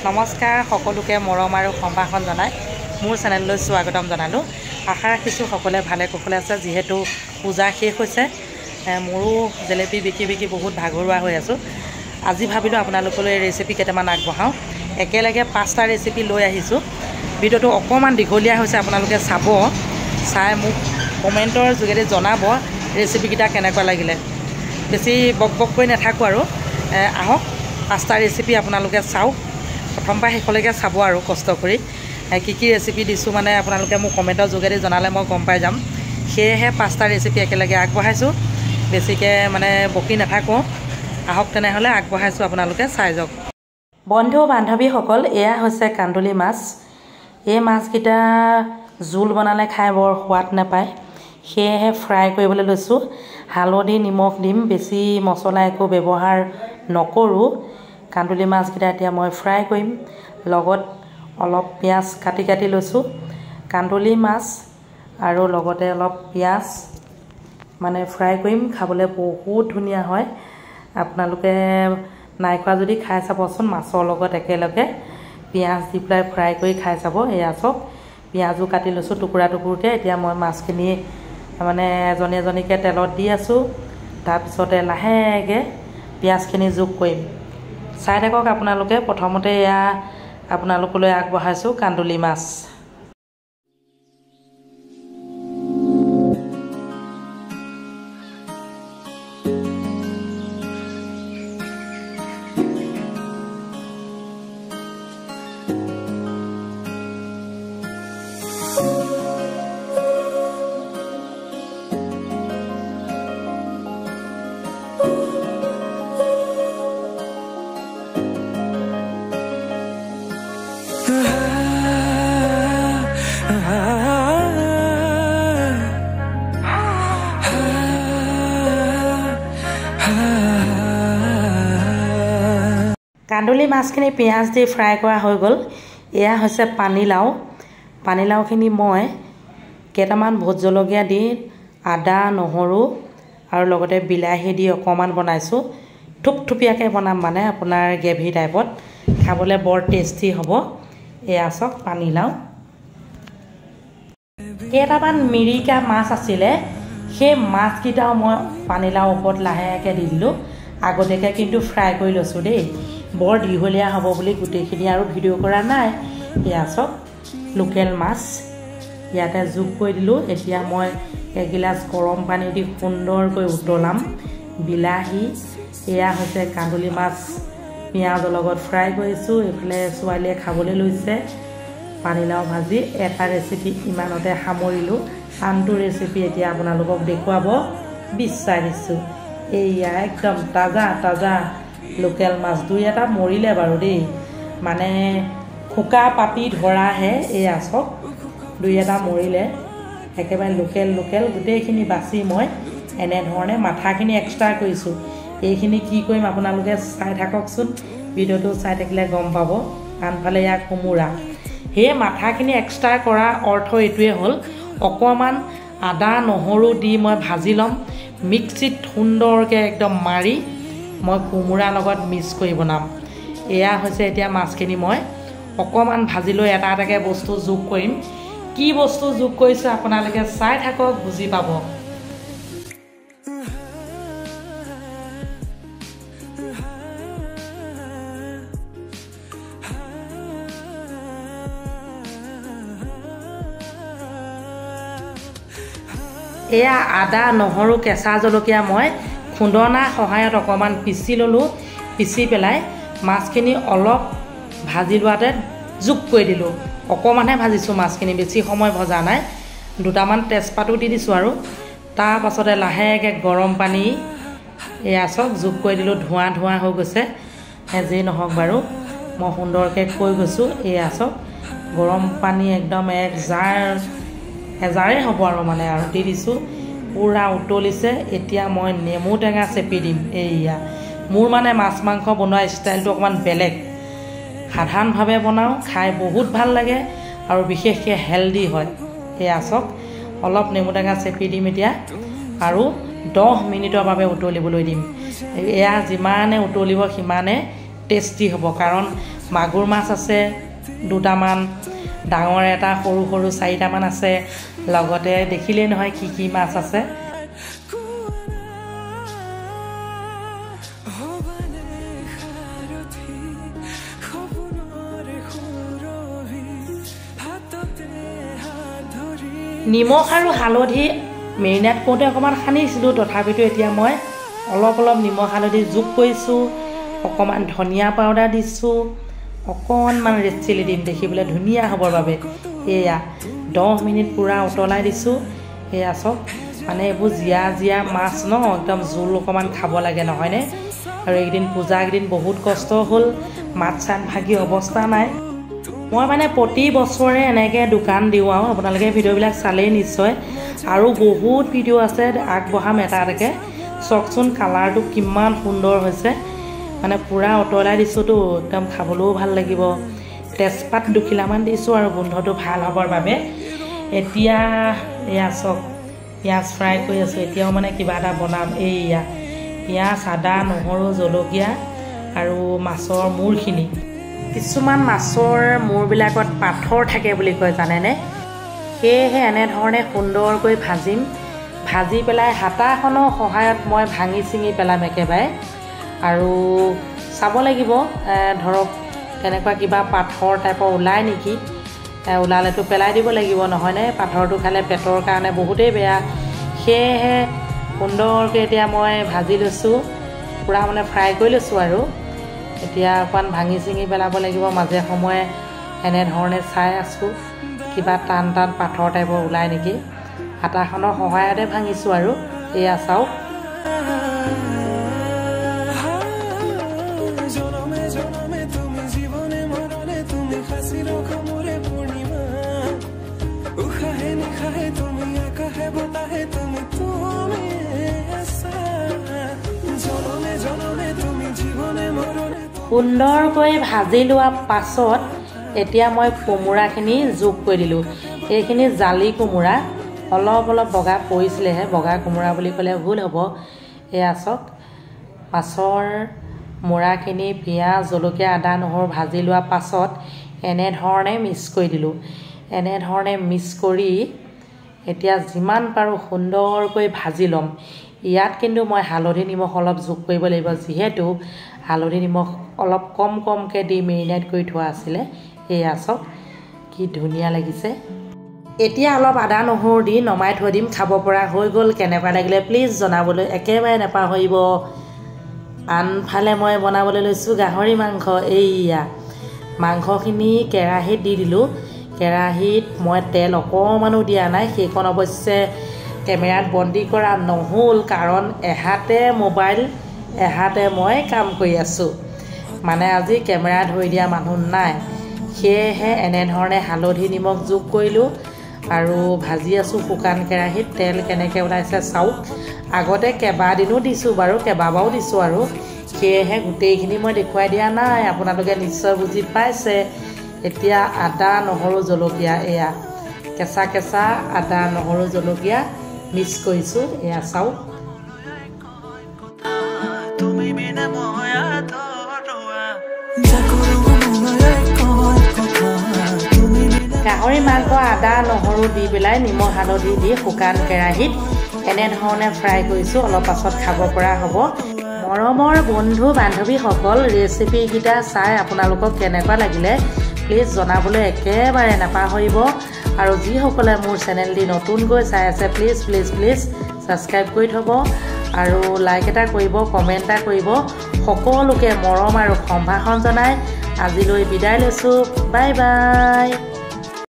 নমস্কাৰ সকলোকে মৰম আৰু সম্ভাষণ জনাই মোৰ চেনেললৈ স্বাগতম জনালোঁ। আশা ৰাখিছোঁ সকলোৱে ভালে কুশলে আছে। যিহেতু পূজা শেষ হৈছে, মোৰো জেলেপি বিকি বিকি বহুত ভাগৰুৱা হৈ আছোঁ। আজি ভাবিলোঁ আপোনালোকলৈ ৰেচিপি কেইটামান আগবঢ়াওঁ। একেলগে 5টা ৰেচিপি লৈ আহিছোঁ। ভিডিঅ'টো অকণমান দীঘলীয়া হৈছে, আপোনালোকে চাই মোক কমেণ্টৰ যোগেদি জনাব ৰেচিপিকেইটা কেনেকুৱা লাগিলে। বেছি বক কৰি নাথাকোঁ আৰু আহক 5টা ৰেচিপি আপোনালোকে চাওক। প্ৰথম পৰা শেষলৈকে চাব আৰু কষ্ট কৰি কি ৰেচিপি দিছোঁ মানে আপোনালোকে মোক কমেণ্টৰ যোগেদি জনালে মই গম পাই যাম। সেয়েহে 5টা ৰেচিপি একেলগে আগবঢ়াইছোঁ। বেছিকৈ মানে বকি নাথাকোঁ। আহক তেনেহ'লে আগবঢ়াইছোঁ, আপোনালোকে চাই যাওক। বন্ধু বান্ধৱীসকল, এয়া হৈছে কান্দুলি মাছ। এই মাছকেইটা জোল বনালে খাই বৰ সোৱাদ নাপায়, সেয়েহে ফ্ৰাই কৰিবলৈ লৈছোঁ। হালধি নিমখ দিম, বেছি মছলা একো ব্যৱহাৰ নকৰোঁ। কান্দুলি মাছকেইটা এতিয়া মই ফ্ৰাই কৰিম। লগত অলপ পিঁয়াজ কাটি লৈছোঁ। কান্দুলি মাছ আৰু লগতে অলপ পিঁয়াজ মানে ফ্ৰাই কৰিম। খাবলৈ বহুত ধুনীয়া হয়। আপোনালোকে নাই খোৱা যদি খাই চাবচোন। মাছৰ লগত একেলগে পিঁয়াজ দি পেলাই ফ্ৰাই কৰি খাই চাব। এয়া চাওক, পিঁয়াজো কাটি লৈছোঁ টুকুৰা টুকুৰকৈ। এতিয়া মই মাছখিনি মানে এজনী এজনীকৈ তেলত দি আছোঁ। তাৰপিছতে লাহেকৈ পিঁয়াজখিনি যোগ কৰিম। চাই থাকক আপোনালোকে। প্ৰথমতে এয়া আপোনালোকলৈ আগবঢ়াইছোঁ কান্দুলি মাছ। কান্দুলি মাছখিনি পিঁয়াজ দি ফ্ৰাই কৰা হৈ গ'ল। এয়া হৈছে পানীলাও। পানীলাওখিনি মই কেইটামান ভোট জলকীয়া দি আদা নহৰু আৰু লগতে বিলাহী দি অকণমান বনাইছোঁ। থুপথুপীয়াকৈ বনাম, মানে আপোনাৰ গ্ৰেভি টাইপত। খাবলৈ বৰ টেষ্টি হ'ব। এয়া চাওক পানীলাও। কেইটামান মিৰিকা মাছ আছিলে, সেই মাছকেইটাও মই পানীলাওৰ ওপৰত লাহেকৈ দি দিলোঁ। আগতীয়াকৈ কিন্তু ফ্ৰাই কৰি লৈছোঁ দেই। বৰ দীঘলীয়া হ'ব বুলি গোটেইখিনি আৰু ভিডিঅ' কৰা নাই। এয়া চাওক লোকেল মাছ ইয়াতে যোগ কৰি দিলোঁ। এতিয়া মই এগিলাচ গৰম পানী দি সুন্দৰকৈ উতলাম। বিলাহী, এয়া হৈছে কান্দুলি মাছ পিঁয়াজৰ লগত ফ্ৰাই কৰিছোঁ। এইফালে ছোৱালীয়ে খাবলৈ লৈছে পানীলাও ভাজি। এটা ৰেচিপি ইমানতে সামৰিলোঁ। আনটো ৰেচিপি এতিয়া আপোনালোকক দেখুৱাব বিচাৰিছোঁ। এয়া একদম তাজা লোকেল মাছ। দুই এটা মৰিলে বাৰু দেই, মানে খোকা পাপি ধৰাহে। এয়া চাওক দুই এটা মৰিলে। একেবাৰে লোকেল গোটেইখিনি বাছি মই এনেধৰণে মাথাখিনি এক্সট্ৰা কৰিছোঁ। এইখিনি কি কৰিম আপোনালোকে চাই থাককচোন। ভিডিঅ'টো চাই থাকিলে গম পাব। আনফালে ইয়াৰ কোমোৰা। সেই মাথাখিনি এক্সট্ৰা কৰা অৰ্থ এইটোৱে হ'ল, অকণমান আদা নহৰু দি মই ভাজি ল'ম। মিক্সিত সুন্দৰকৈ একদম মাৰি মই কোমোৰাৰ লগত মিক্স কৰি বনাম। এয়া হৈছে এতিয়া মাছখিনি মই অকণমান ভাজি লৈ এটা এটাকৈ বস্তু যোগ কৰিম। কি বস্তু যোগ কৰিছোঁ আপোনালোকে চাই থাকক, বুজি পাব। এয়া আদা নহৰু কেঁচা জলকীয়া মই খুন্দনাৰ সহায়ত অকণমান পিচি ল'লোঁ। পিচি পেলাই মাছখিনি অলপ ভাজি লোৱাতে যোগ কৰি দিলোঁ। অকণমানহে ভাজিছোঁ মাছখিনি, বেছি সময় ভজা নাই। দুটামান তেজপাতো দি দিছোঁ আৰু তাৰ পাছতে লাহেকৈ গৰম পানী এয়া চাওক যোগ কৰি দিলোঁ। ধোঁৱা হৈ গৈছে। যি নহওক বাৰু মই সুন্দৰকৈ কৈ গৈছোঁ। এয়া চাওক গৰম পানী একদম এজাৰেই হ'ব আৰু মানে আৰু দি দিছোঁ। পূৰা উতলিছে। এতিয়া মই নেমু টেঙা চেপি দিম। এয়া মোৰ মানে মাছ মাংস বনোৱা ষ্টাইলটো অকণমান বেলেগ। সাধাৰণভাৱে বনাওঁ, খাই বহুত ভাল লাগে আৰু বিশেষকৈ হেল্ডি হয়। এয়া চাওক অলপ নেমু টেঙা চেপি দিম এতিয়া আৰু 10 মিনিটৰ বাবে উতলিবলৈ দিম। এয়া যিমানে উতলিব সিমানে টেষ্টি হ'ব কাৰণ মাগুৰ মাছ আছে দুটামান ডাঙৰ এটা সৰু সৰু চাৰিটামান আছে লগতে দেখিলেই নহয় কি মাছ আছে নিমখ আৰু হালধি মেৰিনেট কৰোঁতে অকণমান সানিছিলোঁ তথাপিতো এতিয়া মই অলপ নিমখ হালধি যোগ কৰিছোঁ অকণমান ধনিয়া পাউডাৰ দিছোঁ অকণমান ৰেড চিলি দিম দেখিবলৈ ধুনীয়া হ'বৰ বাবে এয়া 10 মিনিট পূৰা উতলাই দিছোঁ এয়া চাওক মানে এইবোৰ জীয়া মাছ ন একদম জোল অকণমান খাব লাগে নহয়নে আৰু এইকেইদিন পূজা কেইদিন বহুত কষ্ট হ'ল মাছ চাত ভাগি অৱস্থা নাই মই মানে প্ৰতি বছৰে এনেকৈ দোকান দিওঁ আৰু আপোনালোকে ভিডিঅ'বিলাক চালেই নিশ্চয় আৰু বহুত ভিডিঅ' আছে আগবঢ়াম এটাকৈ চাওকচোন কালাৰটো কিমান সুন্দৰ হৈছে মানে পূৰা উতলাই দিছোঁতো একদম খাবলৈও ভাল লাগিব তেজপাত 2 খিলামান দিছোঁ আৰু গোন্ধটো ভাল হ'বৰ বাবে এতিয়া এয়া চাওক পিঁয়াজ ফ্ৰাই কৰি আছোঁ এতিয়াও মানে কিবা এটা বনাম এইয়া পিঁয়াজ আদা নহৰু জলকীয়া আৰু মাছৰ মূৰখিনি কিছুমান মাছৰ মূৰবিলাকত পাথৰ থাকে বুলি কয় জানেনে সেয়েহে এনেধৰণে সুন্দৰকৈ ভাজিম ভাজি পেলাই হাতাখনৰ সহায়ত মই ভাঙি চিঙি পেলাম একেবাৰে আৰু চাব লাগিব ধৰক তেনেকুৱা কিবা পাথৰ টাইপৰ ওলাই নেকি ওলালেতো পেলাই দিব লাগিব নহয়নে পাথৰটো খালে পেটৰ কাৰণে বহুতেই বেয়া সেয়েহে সুন্দৰকৈ এতিয়া মই ভাজি লৈছোঁ পূৰা মানে ফ্ৰাই কৰি লৈছোঁ আৰু এতিয়া অকণমান ভাঙি চিঙি পেলাব লাগিব মাজে সময়ে এনেধৰণে চাই আছোঁ কিবা টান পাথৰ টাইপৰ ওলাই নেকি হাতাখনৰ সহায়তে ভাঙিছোঁ আৰু এয়া চাওক সুন্দৰকৈ ভাজি লোৱা পাছত এতিয়া মই কোমোৰাখিনি যোগ কৰি দিলোঁ এইখিনি জালি কোমোৰা অলপ বগা পৰিছিলেহে বগা কোমোৰা বুলি ক'লে ভুল হ'ব এয়া চাওক মাছৰ মূৰাখিনি পিঁয়াজ জলকীয়া আদা নহৰু ভাজি লোৱা পাছত এনেধৰণে মিক্স কৰি দিলোঁ এনেধৰণে মিক্স কৰি এতিয়া যিমান পাৰোঁ সুন্দৰকৈ ভাজি ল'ম ইয়াত কিন্তু মই হালধি নিমখ অলপ যোগ কৰিব লাগিব যিহেতু হালধি নিমখ অলপ কমকৈ দি মেৰিনেট কৰি থোৱা আছিলে এয়া চাওক কি ধুনীয়া লাগিছে এতিয়া অলপ আদা নহৰু দি নমাই থৈ দিম খাব পৰা হৈ গ'ল কেনেকুৱা লাগিলে প্লিজ জনাবলৈ একেবাৰে নাপাহৰিব আনফালে মই বনাবলৈ লৈছোঁ গাহৰি মাংস এইয়া মাংসখিনি কেৰাহীত দি দিলোঁ কেৰাহীত মই তেল অকণমানো দিয়া নাই সেইখন অৱশ্যে কেমেৰাত বন্দী কৰা নহ'ল কাৰণ এহাতে মোবাইল এহাতে মই কাম কৰি আছোঁ মানে আজি কেমেৰা ধৰি দিয়া মানুহ নাই সেয়েহে এনেধৰণে হালধি নিমখ যোগ কৰিলোঁ আৰু ভাজি আছোঁ শুকান কেৰাহীত তেল কেনেকৈ ওলাইছে চাওক আগতে কেইবাদিনো দিছোঁ বাৰু কেইবাবাৰো দিছোঁ আৰু সেয়েহে গোটেইখিনি মই দেখুৱাই দিয়া নাই আপোনালোকে নিশ্চয় বুজি পাইছে এতিয়া আদা নহৰু জলকীয়া এয়া কেঁচা আদা নহৰু জলকীয়া মিক্স কৰিছোঁ এয়া চাওক গাহৰি মাংস আদা নহৰু দি পেলাই নিমখ হালধি দি শুকান কেৰাহীত এনেধৰণে ফ্ৰাই কৰিছোঁ অলপ পাছত খাব পৰা হ'ব মৰমৰ বন্ধু বান্ধৱীসকল ৰেচিপিকেইটা চাই আপোনালোকক কেনেকুৱা লাগিলে প্লিজ জনাবলৈ একেবাৰে নাপাহৰিব আৰু যিসকলে মোৰ চেনেলটি নতুনকৈ চাই আছে প্লিজ ছাবস্ক্ৰাইব কৰি থ'ব আৰু লাইক এটা কৰিব কমেণ্ট এটা কৰিব সকলোকে মৰম আৰু সম্ভাষণ জনাই আজিলৈ বিদায় লৈছোঁ বাই বাই